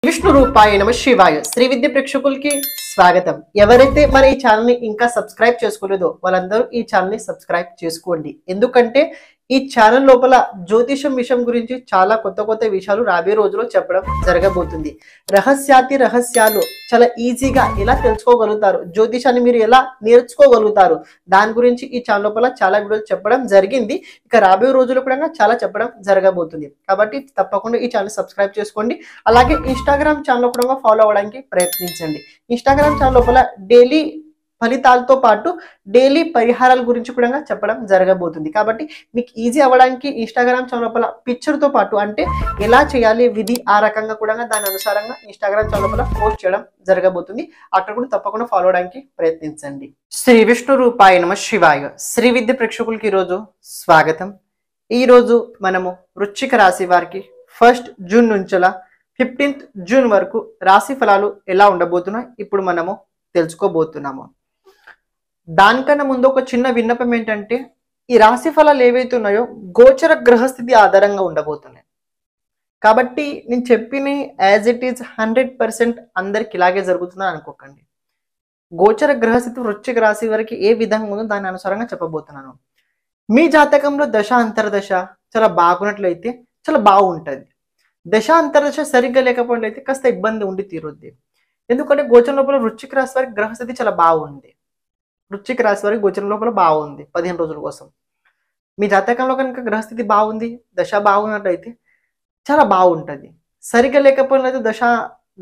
విష్ణు రూపాయ నమ శివాయ శ్రీ విద్య ప్రేక్షకులకి స్వాగతం. ఎవరైతే మన ఈ ఛానల్ ని ఇంకా సబ్స్క్రైబ్ చేసుకోలేదో వాళ్ళందరూ ఈ ఛానల్ ని సబ్స్క్రైబ్ చేసుకోండి. ఎందుకంటే ఈ ఛానల్ లోపల జ్యోతిషం విషయం గురించి చాలా కొత్త విషయాలు రాబోయే రోజుల్లో చెప్పడం జరగబోతుంది. రహస్యాలు చాలా ఈజీగా ఎలా తెలుసుకోగలుగుతారు, జ్యోతిషాన్ని మీరు ఎలా నేర్చుకోగలుగుతారు, దాని గురించి ఈ ఛానల్ లోపల చాలా వీడియోలు చెప్పడం జరిగింది. ఇక రాబోయే రోజుల్లో కూడా చాలా చెప్పడం జరగబోతుంది. కాబట్టి తప్పకుండా ఈ ఛానల్ సబ్స్క్రైబ్ చేసుకోండి. అలాగే ఇన్స్టాగ్రామ్ ఛానల్ కూడా ఫాలో అవ్వడానికి ప్రయత్నించండి. ఇన్స్టాగ్రామ్ ఛానల్ లోపల డైలీ ఫలితాలతో పాటు డైలీ పరిహారాల గురించి కూడా చెప్పడం జరగబోతుంది. కాబట్టి మీకు ఈజీ అవ్వడానికి ఇన్స్టాగ్రామ్ ఛానల్ లోపల పిక్చర్తో పాటు అంటే ఎలా చేయాలి విధి ఆ రకంగా కూడా దాని అనుసారంగా ఇన్స్టాగ్రామ్ ఛానల్ లోపల పోస్ట్ చేయడం జరగబోతుంది. అక్కడ కూడా తప్పకుండా ఫాలో అవడానికి ప్రయత్నించండి. శ్రీ విష్ణు రూపాయ నమ శివాయ శ్రీ విద్య ప్రేక్షకులకి ఈరోజు స్వాగతం. ఈరోజు మనము వృశ్చిక రాశి వారికి 1 జూన్ నుంచి 15 జూన్ వరకు రాశి ఫలాలు ఎలా ఉండబోతున్నాయి ఇప్పుడు మనము తెలుసుకోబోతున్నాము. దానికన్నా ముందు ఒక చిన్న విన్నపం ఏంటంటే ఈ రాశి ఫలాలు ఏవైతే ఉన్నాయో గోచర గ్రహస్థితి ఆధారంగా ఉండబోతున్నాయి. కాబట్టి నేను చెప్పిన యాజ్ ఇట్ ఈజ్ 100% అందరికి ఇలాగే జరుగుతుందని అనుకోకండి. గోచర గ్రహస్థితి వృశ్చిక రాశి వారికి ఏ విధంగా ఉందో దాని అనుసారంగా చెప్పబోతున్నాను. మీ జాతకంలో దశ అంతర్దశ చాలా బాగున్నట్లయితే చాలా బాగుంటుంది. దశ అంతర్దశ సరిగ్గా లేకపోయినట్లయితే కాస్త ఇబ్బంది ఉండి తీరుద్ది. ఎందుకంటే గోచరం లోపల వృశ్చిక రాశి వారికి గ్రహస్థితి చాలా బాగుంది. వృశ్చిక రాశి వారికి గోచరం లోపల బాగుంది 15 రోజుల కోసం. మీ జాతకంలో కనుక గ్రహస్థితి బాగుంది, దశ బాగున్నట్లయితే చాలా బాగుంటుంది. సరిగ్గా లేకపోయినట్లయితే దశ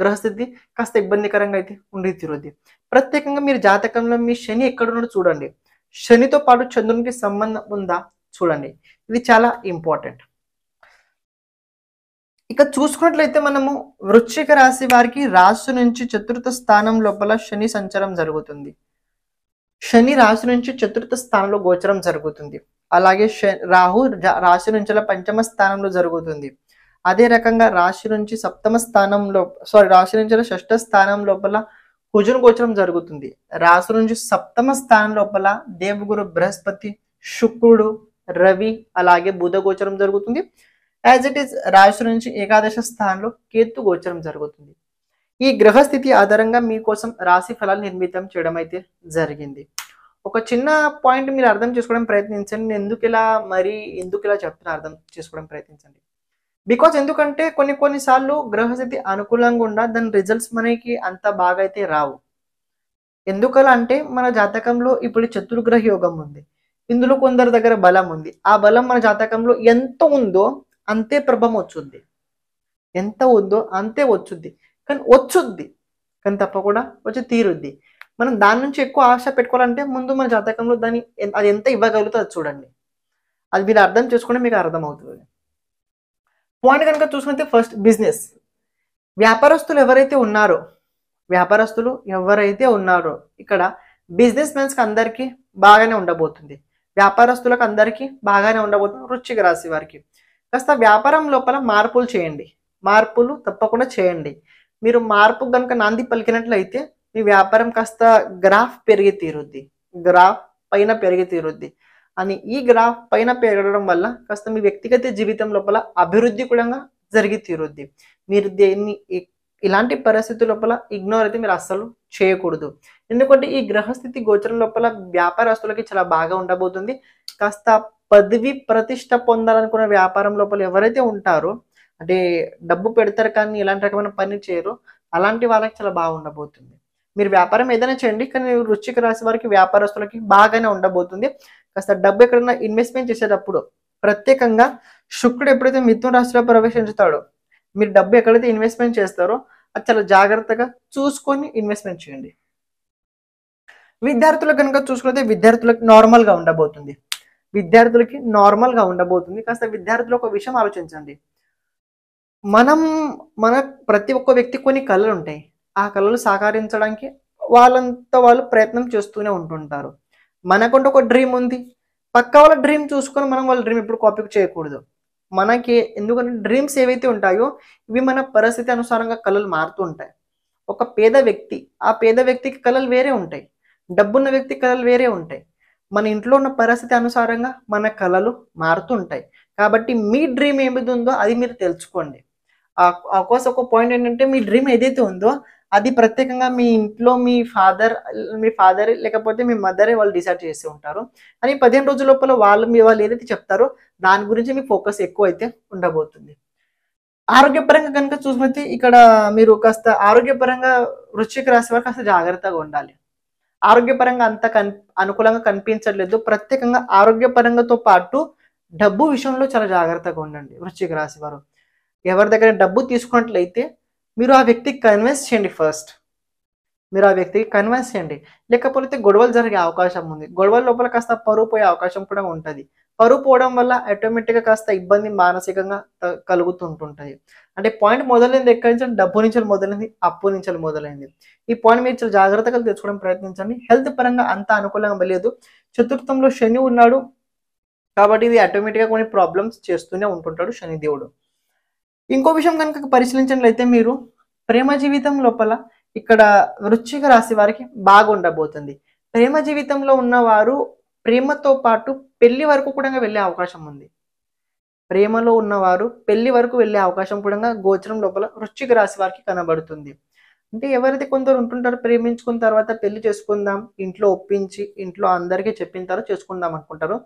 గ్రహస్థితి కాస్త ఇబ్బందికరంగా అయితే ఉండి తీరుద్ది. ప్రత్యేకంగా మీరు జాతకంలో మీ శని ఎక్కడున్నాడో చూడండి. శనితో పాటు చంద్రునికి సంబంధం ఉందా చూడండి. ఇది చాలా ఇంపార్టెంట్. ఇక చూసుకున్నట్లయితే మనము వృశ్చిక రాశి వారికి రాశి నుంచి 4వ స్థానం లోపల శని సంచారం జరుగుతుంది. శని రాశి నుంచి 4వ స్థానంలో గోచరం జరుగుతుంది. అలాగే రాహు రాశి నుంచి 5వ స్థానంలో జరుగుతుంది. అదే రకంగా రాశి నుంచి 7వ స్థానంలో రాశి నుంచి 6వ స్థానం లోపల కుజుని గోచరం జరుగుతుంది. రాశి నుంచి 7వ స్థానం లోపల దేవగురు బృహస్పతి, శుక్రుడు, రవి అలాగే బుధ గోచరం జరుగుతుంది. యాజ్ ఇట్ ఈస్ రాశి నుంచి 11వ స్థానంలో కేతు గోచరం జరుగుతుంది. ఈ గ్రహస్థితి ఆధారంగా మీకోసం రాశి ఫలాలు నిర్మితం చేయడం అయితే జరిగింది. ఒక చిన్న పాయింట్ మీరు అర్థం చేసుకోవడం ప్రయత్నించండి. నేను ఎందుకు ఇలా చెప్తున్నా అర్థం చేసుకోవడం ప్రయత్నించండి. బికాజ్ ఎందుకంటే కొన్నిసార్లు గ్రహస్థితి అనుకూలంగా ఉండా దాని రిజల్ట్స్ మనకి అంత బాగా అయితే రావు. ఎందుకలా అంటే మన జాతకంలో ఇప్పుడు చతుర్గ్రహ యోగం ఉంది. ఇందులో కొందరి దగ్గర బలం ఉంది. ఆ బలం మన జాతకంలో ఎంత ఉందో అంతే ప్రభావం వచ్చుద్ది. ఎంత ఉందో అంతే వచ్చుద్ది. కానీ తప్పకుండా వచ్చి తీరుద్ది. మనం దాని నుంచి ఎక్కువ ఆశ పెట్టుకోవాలంటే ముందు మన జాతకంలో అది ఎంత ఇవ్వగలుగుతుందో అది చూడండి. అది మీరు అర్థం చేసుకుంటే మీకు అర్థమవుతుంది. పాయింట్ కనుక చూసుకుంటే ఫస్ట్ బిజినెస్. వ్యాపారస్తులు ఎవరైతే ఉన్నారో ఇక్కడ బిజినెస్ మెన్స్కి అందరికీ బాగానే ఉండబోతుంది. వ్యాపారస్తులకు అందరికీ బాగానే ఉండబోతుంది. వృశ్చిక రాశి వారికి కాస్త వ్యాపారం లోపల మార్పులు తప్పకుండా చేయండి. మీరు మార్పు కనుక నాంది పలికినట్లయితే మీ వ్యాపారం కాస్త గ్రాఫ్ పైన పెరిగి తీరుద్ది. అని ఈ గ్రాఫ్ పైన పెరగడం వల్ల కాస్త మీ వ్యక్తిగత జీవితం లోపల అభివృద్ధి కూడా జరిగి తీరుద్ది. మీరు దేన్ని ఇలాంటి పరిస్థితుల లోపల ఇగ్నోర్ అయితే మీరు అస్సలు చేయకూడదు. ఎందుకంటే ఈ గ్రహస్థితి గోచరం లోపల వ్యాపారస్తులకి చాలా బాగా ఉండబోతుంది. కాస్త పదవి ప్రతిష్ట పొందాలనుకున్న వ్యాపారం లోపల ఎవరైతే ఉంటారో అంటే డబ్బు పెడతారు కానీ ఇలాంటి రకమైన పని చేయరు, అలాంటి వాళ్ళకి చాలా బాగా ఉండబోతుంది. మీరు వ్యాపారం ఏదైనా చేయండి, కానీ వృశ్చిక రాశి వారికి వ్యాపారస్తులకి బాగానే ఉండబోతుంది. కాస్త డబ్బు ఎక్కడైనా ఇన్వెస్ట్మెంట్ చేసేటప్పుడు ప్రత్యేకంగా శుక్రుడు ఎప్పుడైతే మిథున రాశిలో ప్రవేశించుతాడో మీరు డబ్బు ఎక్కడైతే ఇన్వెస్ట్మెంట్ చేస్తారో అది చాలా జాగ్రత్తగా చూసుకొని ఇన్వెస్ట్మెంట్ చేయండి. విద్యార్థులకు కనుక చూసుకుంటే విద్యార్థులకు నార్మల్గా ఉండబోతుంది. కాస్త విద్యార్థులు ఒక విషయం ఆలోచించండి. మన ప్రతి ఒక్క వ్యక్తి కొన్ని కళలు ఉంటాయి. ఆ కళలు సాకారించడానికి వాళ్ళంతా వాళ్ళు ప్రయత్నం చేస్తూనే ఉంటుంటారు. మనకంటూ ఒక డ్రీమ్ ఉంది. పక్క వాళ్ళ డ్రీమ్ చూసుకొని మనం వాళ్ళ డ్రీమ్ ఎప్పుడు కాపీ చేయకూడదు. మనకి ఎందుకంటే డ్రీమ్స్ ఏవైతే ఉంటాయో ఇవి మన పరిస్థితి అనుసారంగా కళలు మారుతూ ఉంటాయి. ఒక పేద వ్యక్తికి కళలు వేరే ఉంటాయి, డబ్బున్న వ్యక్తి కళలు వేరే ఉంటాయి. మన ఇంట్లో ఉన్న పరిస్థితి అనుసారంగా మన కళలు మారుతూ ఉంటాయి. కాబట్టి మీ డ్రీమ్ ఏమిటి ఉందో అది మీరు తెలుసుకోండి. ఆఫ్కోర్స్ ఒక పాయింట్ ఏంటంటే మీ డ్రీమ్ ఏదైతే ఉందో అది ప్రత్యేకంగా మీ ఇంట్లో మీ ఫాదర్ లేకపోతే మీ మదరే వాళ్ళు డిసైడ్ చేసి ఉంటారు. అని 15 రోజుల లోపల వాళ్ళు ఏదైతే చెప్తారో దాని గురించి మీ ఫోకస్ ఎక్కువ అయితే ఉండబోతుంది. ఆరోగ్యపరంగా కనుక చూసుకుంటే ఇక్కడ మీరు కాస్త ఆరోగ్యపరంగా వృశ్చిక రాశి వారు కాస్త జాగ్రత్తగా ఉండాలి. ఆరోగ్యపరంగా అంత అనుకూలంగా కనిపించట్లేదు. ప్రత్యేకంగా ఆరోగ్యపరంగాతో పాటు డబ్బు విషయంలో చాలా జాగ్రత్తగా ఉండండి వృశ్చిక రాశి వారు. ఎవరి దగ్గర డబ్బు తీసుకున్నట్లయితే మీరు ఆ వ్యక్తికి కన్విన్స్ చేయండి ఫస్ట్. మీరు ఆ వ్యక్తికి కన్విన్స్ చేయండి. లేకపోతే గొడవలు జరిగే అవకాశం ఉంది. గొడవల లోపల కాస్త పరువు పోయే అవకాశం కూడా ఉంటది. పరువు పోవడం వల్ల ఆటోమేటిక్‌గా కాస్త ఇబ్బంది మానసికంగా కలుగుతుంటుంటది. అంటే పాయింట్ మొదలైంది ఎక్కడి నుంచి? డబ్బు నుంచి మొదలైంది, అప్పు నుంచి మొదలైంది. ఈ పాయింట్ మీరు చాలా జాగ్రత్తగా తెచ్చుకోవడం ప్రయత్నించండి. హెల్త్ పరంగా అంత అనుకూలంగా లేదు. చతుర్థంలో శని ఉన్నాడు. కాబట్టి ఇది ఆటోమేటిక్‌గా కొన్ని ప్రాబ్లమ్స్ చేస్తూనే ఉంటుంటాడు శని దేవుడు. ఇంకో విషయం కనుక పరిశీలించినట్లయితే మీరు ప్రేమ జీవితం లోపల ఇక్కడ వృశ్చిక రాశి వారికి బాగుండబోతుంది. ప్రేమ జీవితంలో ఉన్నవారు ప్రేమతో పాటు పెళ్లి వరకు కూడా వెళ్ళే అవకాశం ఉంది. ప్రేమలో ఉన్నవారు పెళ్లి వరకు వెళ్ళే అవకాశం కూడా గోచరం లోపల వృశ్చిక రాశి వారికి కనబడుతుంది. అంటే ఎవరైతే కొందరు ఉంటుంటారో ప్రేమించుకున్న తర్వాత పెళ్లి చేసుకుందాం, ఇంట్లో ఒప్పించి ఇంట్లో అందరికీ చెప్పిన తర్వాత చేసుకుందాం అనుకుంటారు.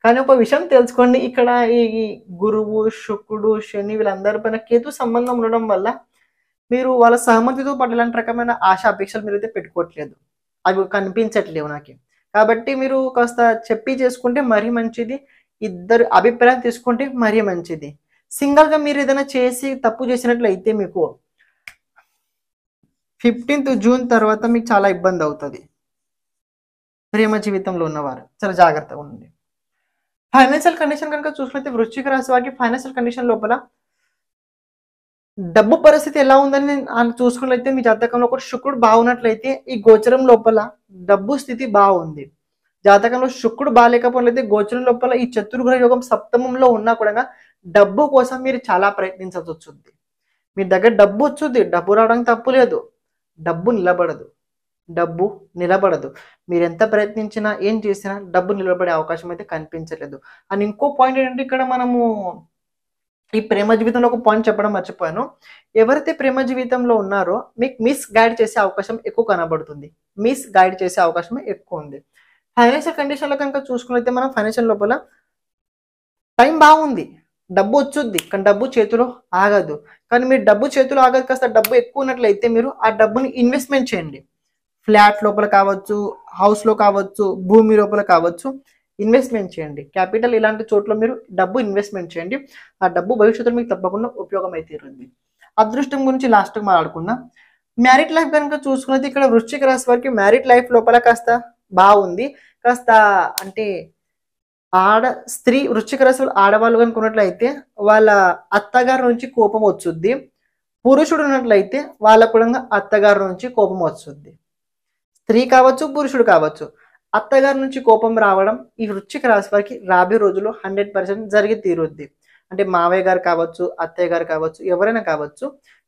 కానీ ఒక విషయం తెలుసుకోండి, ఇక్కడ ఈ గురువు, శుక్రుడు, శని వీళ్ళందరి పైన కేతు సంబంధం ఉండడం వల్ల మీరు వాళ్ళ సహమతితో పాటు ఇలాంటి రకమైన ఆశ అపేక్షలు మీరైతే పెట్టుకోవట్లేదు. అవి కనిపించట్లేవు నాకు. కాబట్టి మీరు కాస్త చెప్పి చేసుకుంటే మరీ మంచిది. ఇద్దరు అభిప్రాయం తీసుకుంటే మరీ మంచిది. సింగిల్‌గా మీరు ఏదైనా చేసి తప్పు చేసినట్లయితే మీకు 15th జూన్ తర్వాత మీకు చాలా ఇబ్బంది అవుతది. ప్రేమ జీవితంలో ఉన్నవారు చాలా జాగ్రత్తగా ఉండండి. ఫైనాన్షియల్ కండిషన్ కనుక చూసినట్లయితే వృశ్చిక రాశి వారికి ఫైనాన్షియల్ కండిషన్ లోపల డబ్బు పరిస్థితి ఎలా ఉందని చూసుకున్నట్లయితే మీ జాతకంలో కూడా శుక్రుడు బాగున్నట్లయితే ఈ గోచరం లోపల డబ్బు స్థితి బాగుంది. జాతకంలో శుక్రుడు బాగాలేకపోయినట్లయితే గోచరం లోపల ఈ చతుర్గ్రహ యోగం సప్తమంలో ఉన్నా కూడా డబ్బు కోసం మీరు చాలా ప్రయత్నించాల్సి వస్తుంది. మీ దగ్గర డబ్బు వచ్చుద్ది, డబ్బు రావడానికి తప్పు లేదు. డబ్బు నిలబడదు. మీరు ఎంత ప్రయత్నించినా ఏం చేసినా డబ్బు నిలబడే అవకాశం అయితే కనిపించలేదు. అండ్ ఇంకో పాయింట్ ఏంటంటే ఇక్కడ మనము ఈ ప్రేమ జీవితంలో ఒక పాయింట్ చెప్పడం మర్చిపోయాను. ఎవరైతే ప్రేమ జీవితంలో ఉన్నారో మీకు మిస్ గైడ్ చేసే అవకాశం ఎక్కువ కనబడుతుంది. మిస్ గైడ్ చేసే అవకాశం ఎక్కువ ఉంది. ఫైనాన్షియల్ కండిషన్లో కనుక చూసుకున్నైతే మనం ఫైనాన్షియల్ లోపల టైం బాగుంది, డబ్బు వచ్చుద్ది, కానీ డబ్బు చేతిలో ఆగదు. కానీ మీరు డబ్బు చేతిలో ఆగదు, కాస్త డబ్బు ఎక్కువ ఉన్నట్లయితే మీరు ఆ డబ్బుని ఇన్వెస్ట్మెంట్ చేయండి. ఫ్లాట్ లోపల కావచ్చు, హౌస్లో కావచ్చు, భూమి లోపల కావచ్చు, ఇన్వెస్ట్మెంట్ చేయండి. క్యాపిటల్ ఇలాంటి చోట్ల మీరు డబ్బు ఇన్వెస్ట్మెంట్ చేయండి. ఆ డబ్బు భవిష్యత్తులో మీకు తప్పకుండా ఉపయోగం అయితే తీరుంది. అదృష్టం గురించి లాస్ట్కి మాట్లాడుకుందాం. మ్యారిడ్ లైఫ్ కనుక చూసుకున్నది ఇక్కడ వృశ్చిక రాశి వారికి మ్యారిడ్ లైఫ్ లోపల కాస్త బాగుంది. కాస్త అంటే వృశ్చిక రాశి ఆడవాళ్ళు కనుకున్నట్లయితే వాళ్ళ అత్తగారి నుంచి కోపం వచ్చుద్ది. పురుషుడు ఉన్నట్లయితే వాళ్ళకు కూడా అత్తగారి నుంచి కోపం వస్తుంది. స్త్రీ కావచ్చు, పురుషుడు కావచ్చు, అత్తగారి నుంచి కోపం రావడం ఈ వృశ్చిక రాశి వారికి రాబోయే రోజుల్లో 100% జరిగి తీరుద్ది. అంటే మావయ్య గారు కావచ్చు, అత్తయ్య గారు కావచ్చు, ఎవరైనా కావచ్చు,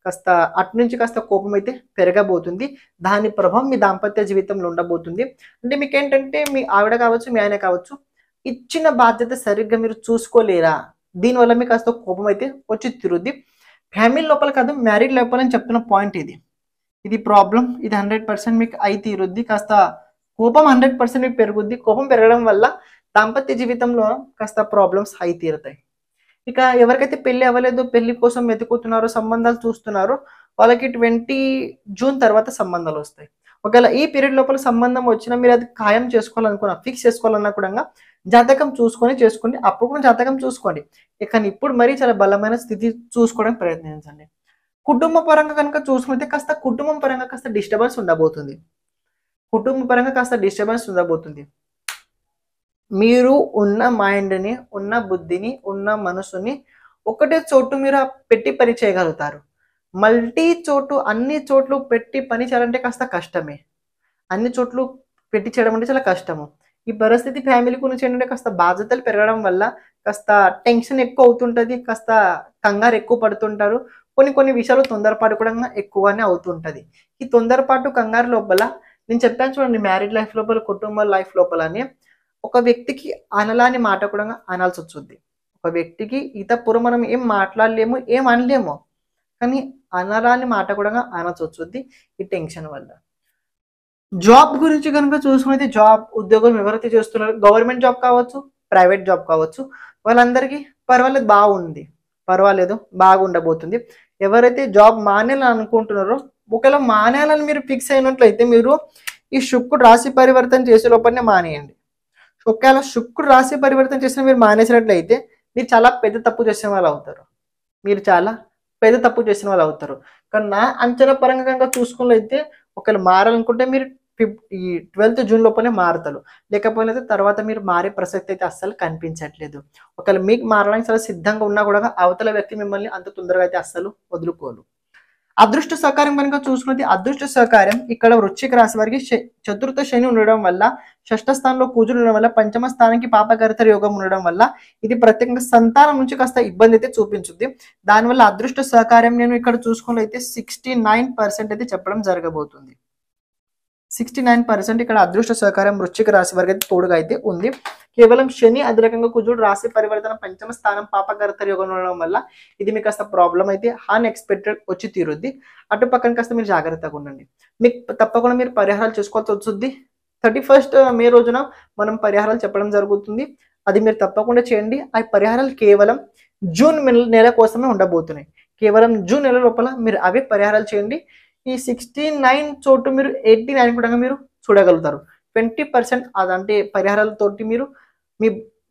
కాస్త అటు నుంచి కాస్త కోపం అయితే పెరగబోతుంది. దాని ప్రభావం మీ దాంపత్య జీవితంలో ఉండబోతుంది. అంటే మీకేంటంటే మీ ఆవిడ కావచ్చు, మీ ఆయన కావచ్చు, ఇచ్చిన బాధ్యత సరిగ్గా మీరు చూసుకోలేరా, దీనివల్ల మీకు కాస్త కోపం అయితే వచ్చి తీరుద్ది. ఫ్యామిలీ లోపల కాదు, మ్యారీడ్ లోపల అని చెప్తున్న పాయింట్ ఇది ప్రాబ్లం. ఇది 100% మీకు అయి తీరుద్ది. కాస్త కోపం 100% మీకు పెరుగుద్ది. కోపం పెరగడం వల్ల దాంపత్య జీవితంలో కాస్త ప్రాబ్లమ్స్ అయి తీరుతాయి. ఇక ఎవరికైతే పెళ్లి అవ్వలేదో, పెళ్లి కోసం వెతుకుతున్నారో, సంబంధాలు చూస్తున్నారో వాళ్ళకి 20 జూన్ తర్వాత సంబంధాలు వస్తాయి. ఒకవేళ ఈ పీరియడ్ లోపల సంబంధం వచ్చినా మీరు అది ఖాయం చేసుకోవాలనుకున్నా, ఫిక్స్ చేసుకోవాలన్నా కూడా జాతకం చేసుకోండి. అప్పుడు కూడా జాతకం చూసుకోండి. కానీ ఇప్పుడు మరీ చాలా బలమైన స్థితి చూసుకోవడానికి ప్రయత్నించండి. కుటుంబ పరంగా కనుక చూసుకుంటే కుటుంబం పరంగా కాస్త డిస్టర్బెన్స్ ఉండబోతుంది. మీరు ఉన్న మైండ్ని, ఉన్న బుద్ధిని, ఉన్న మనసుని ఒకటే చోటు మీరు పెట్టి పని చేయగలుగుతారు. అన్ని చోట్ల పెట్టి పని చేయాలంటే కాస్త కష్టమే. అన్ని చోట్ల పెట్టి చేయడం అంటే చాలా కష్టము. ఈ పరిస్థితి ఫ్యామిలీ గురించి ఏంటంటే కాస్త బాధ్యతలు పెరగడం వల్ల కాస్త టెన్షన్ ఎక్కువ అవుతుంటుంది, కాస్త కంగారు ఎక్కువ పడుతుంటారు. కొన్ని విషయాలు తొందరపాటు కూడా ఎక్కువనే అవుతుంటుంది. ఈ తొందరపాటు కంగారు లోపల నేను చెప్పాను చూడండి, మ్యారీడ్ లైఫ్ లోపల, కుటుంబ లైఫ్ లోపలని ఒక వ్యక్తికి అనలాని మాట కూడా అనాల్సి వస్తుంది. ఒక వ్యక్తికి మనం ఏం మాట్లాడలేము, ఏం అనలేము. కానీ అనరాని మాట కూడా అనొచ్చుద్ది ఈ టెన్షన్ వల్ల. జాబ్ గురించి కనుక చూసుకున్నైతే జాబ్ ఉద్యోగం ఎవరైతే చేస్తున్నారో గవర్నమెంట్ జాబ్ కావచ్చు, ప్రైవేట్ జాబ్ కావచ్చు, వాళ్ళందరికీ పర్వాలేదు, బాగుంది, పర్వాలేదు, బాగుండబోతుంది. ఎవరైతే జాబ్ మానేయాలని అనుకుంటున్నారో, ఒకవేళ మానేయాలని మీరు ఫిక్స్ అయినట్లయితే మీరు ఈ శుక్రుడు రాశి పరివర్తన చేసే లోపలనే మానేయండి. ఒకవేళ శుక్రుడు రాశి పరివర్తన చేసిన మీరు మానేసినట్లయితే మీరు చాలా పెద్ద తప్పు చేసిన వాళ్ళు అవుతారు. మీరు చాలా పెద్ద తప్పు చేసిన వాళ్ళు అవుతారు. కానీ నా అంచనా పరంగా కనుక చూసుకున్నట్లయితే ఒకవేళ మారాలనుకుంటే మీరు ఈ 12th జూన్ లోపలనే మారుతారు. లేకపోతే తర్వాత మీరు మారే ప్రసక్తి అయితే అస్సలు కనిపించట్లేదు. ఒకవేళ మీకు మారడానికి చాలా సిద్ధంగా ఉన్నా కూడా అవతల వ్యక్తి మిమ్మల్ని అంత తొందరగా అయితే అస్సలు వదులుకోరు. అదృష్ట సహకారం కనుక చూసుకున్నది, అదృష్ట సహకారం ఇక్కడ వృశ్చిక రాశి వారికి చతుర్థ శని ఉండడం వల్ల, షష్ఠ స్థానంలో కుజుడు ఉండడం వల్ల, పంచమ స్థానానికి పాపకర్త యోగం ఉండడం వల్ల ఇది ప్రత్యేకంగా సంతానం నుంచి కాస్త ఇబ్బంది అయితే చూపించుద్ది. దానివల్ల అదృష్ట సహకారం నేను ఇక్కడ చూసుకున్నట్లయితే 69% అయితే చెప్పడం జరగబోతుంది. 69% ఇక్కడ అదృష్ట సహకారం వృశ్చిక రాశి వారికి అయితే తోడుగా అయితే ఉంది. కేవలం శని అధికంగా కుజుడు రాశి పరివర్తన పంచమ స్థానం పాపకర్త యోగం ఉండడం వల్ల ఇది మీకు కాస్త ప్రాబ్లం అయితే అన్ఎక్స్పెక్టెడ్ వచ్చి తీరుద్ది. అటు పక్కన కాస్త మీరు జాగ్రత్తగా ఉండండి. మీకు తప్పకుండా మీరు పరిహారాలు చేసుకోవాల్సి వస్తుంది. 31st మే రోజున మనం పరిహారాలు చెప్పడం జరుగుతుంది. అది మీరు తప్పకుండా చేయండి. ఆ పరిహారాలు కేవలం జూన్ నెల కోసమే ఉండబోతున్నాయి. కేవలం జూన్ నెల లోపల మీరు అవే పరిహారాలు చేయండి. ఈ 69 చోటు మీరు 89 కూడా మీరు చూడగలుగుతారు. 20% అదంటే పరిహారాలతోటి మీరు మీ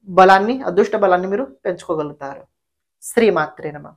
బలాన్ని, అదృష్ట బలాన్ని మీరు పెంచుకోగలుగుతారు. శ్రీమాత్రే నమః.